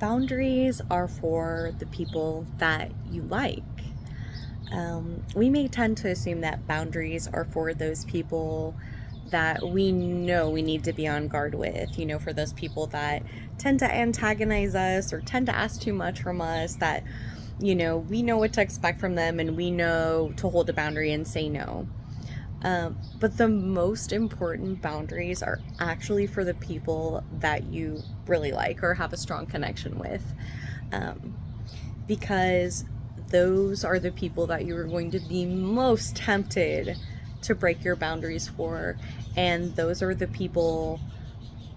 Boundaries are for the people that you like. We may tend to assume that boundaries are for those people that we know we need to be on guard with, for those people that tend to antagonize us or tend to ask too much from us, that, we know what to expect from them and we know to hold a boundary and say no. But the most important boundaries are actually for the people that you really like or have a strong connection with. Um, because those are the people that you are going to be most tempted to break your boundaries for. And those are the people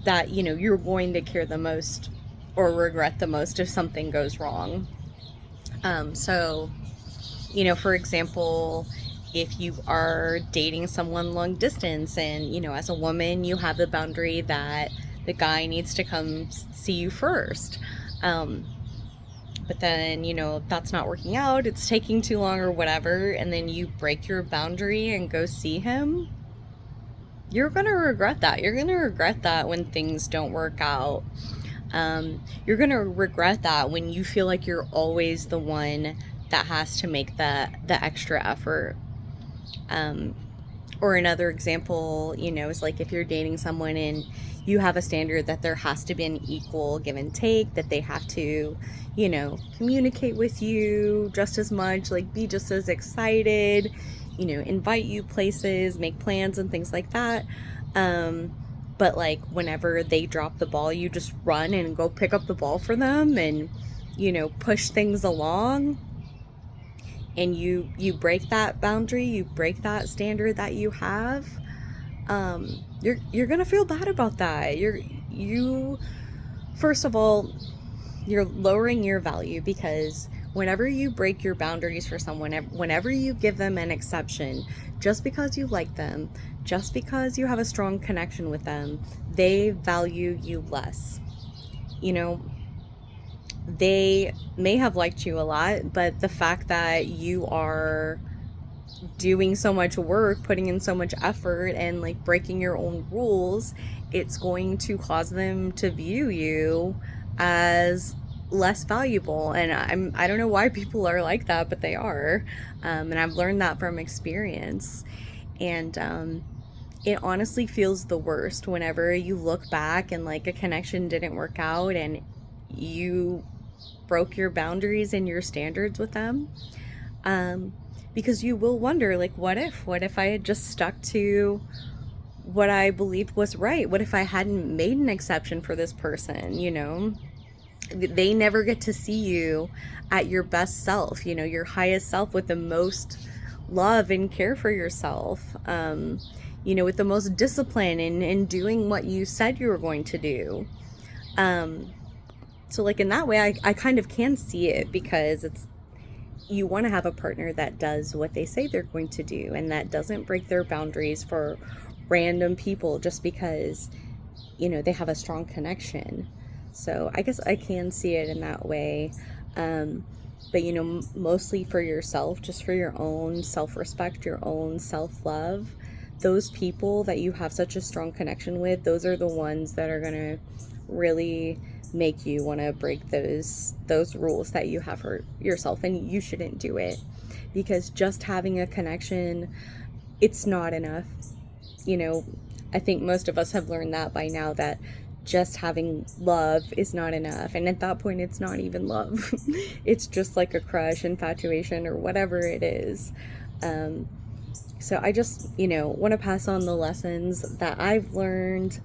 that, you're going to care the most or regret the most if something goes wrong. So, for example, if you are dating someone long distance and, as a woman, you have the boundary that the guy needs to come see you first. But then, that's not working out, it's taking too long or whatever, and then you break your boundary and go see him, you're going to regret that. You're going to regret that when things don't work out. You're going to regret that when you feel like you're always the one that has to make the extra effort. Or another example, is like if you're dating someone and you have a standard that there has to be an equal give and take, that they have to, communicate with you just as much, like be just as excited, invite you places, make plans and things like that. But like whenever they drop the ball, you just run and go pick up the ball for them and, push things along. And you break that boundary, you break that standard that you have, you're gonna feel bad about that. You first of all, you're lowering your value, because whenever you break your boundaries for someone, whenever you give them an exception, just because you like them, just because you have a strong connection with them, they value you less. They may have liked you a lot, but the fact that you are doing so much work, putting in so much effort, and like breaking your own rules, it's going to cause them to view you as less valuable. And I don't know why people are like that, but they are. And I've learned that from experience. And it honestly feels the worst whenever you look back and like a connection didn't work out and you broke your boundaries and your standards with them. Because you will wonder, like, what if I had just stuck to what I believed was right? What if I hadn't made an exception for this person? They never get to see you at your best self, your highest self, with the most love and care for yourself, with the most discipline in doing what you said you were going to do. So like in that way, I kind of can see it, because you want to have a partner that does what they say they're going to do and that doesn't break their boundaries for random people just because, they have a strong connection. So I guess I can see it in that way. But, mostly for yourself, just for your own self-respect, your own self-love, those people that you have such a strong connection with, those are the ones that are going to really make you want to break those rules that you have for yourself. And you shouldn't do it, because just having a connection, it's not enough. I think most of us have learned that by now, that just having love is not enough. And at that point, it's not even love. It's just like a crush, infatuation, or whatever it is. So I just, want to pass on the lessons that I've learned,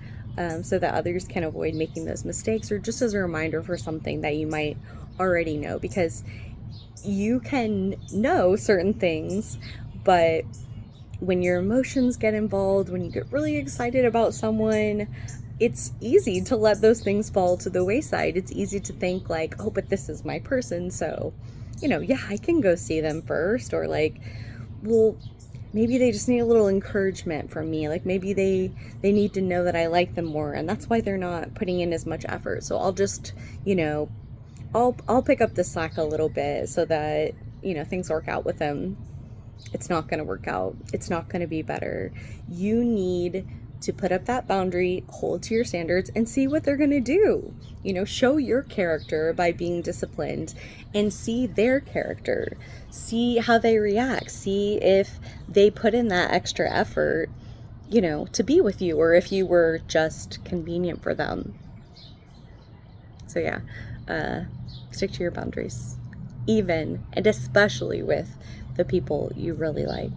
so that others can avoid making those mistakes, or just as a reminder for something that you might already know, because you can know certain things, but when your emotions get involved, when you get really excited about someone, it's easy to let those things fall to the wayside. It's easy to think like, oh, but this is my person, so, yeah, I can go see them first, or like, well, maybe they just need a little encouragement from me. Like maybe they need to know that I like them more, and that's why they're not putting in as much effort. So I'll just, I'll pick up the slack a little bit so that, things work out with them. It's not going to work out. It's not going to be better. You need to put up that boundary, hold to your standards, and see what they're going to do. You know, show your character by being disciplined and see their character. See how they react. See if they put in that extra effort, you know, to be with you, or if you were just convenient for them. So yeah, stick to your boundaries, even and especially with the people you really like.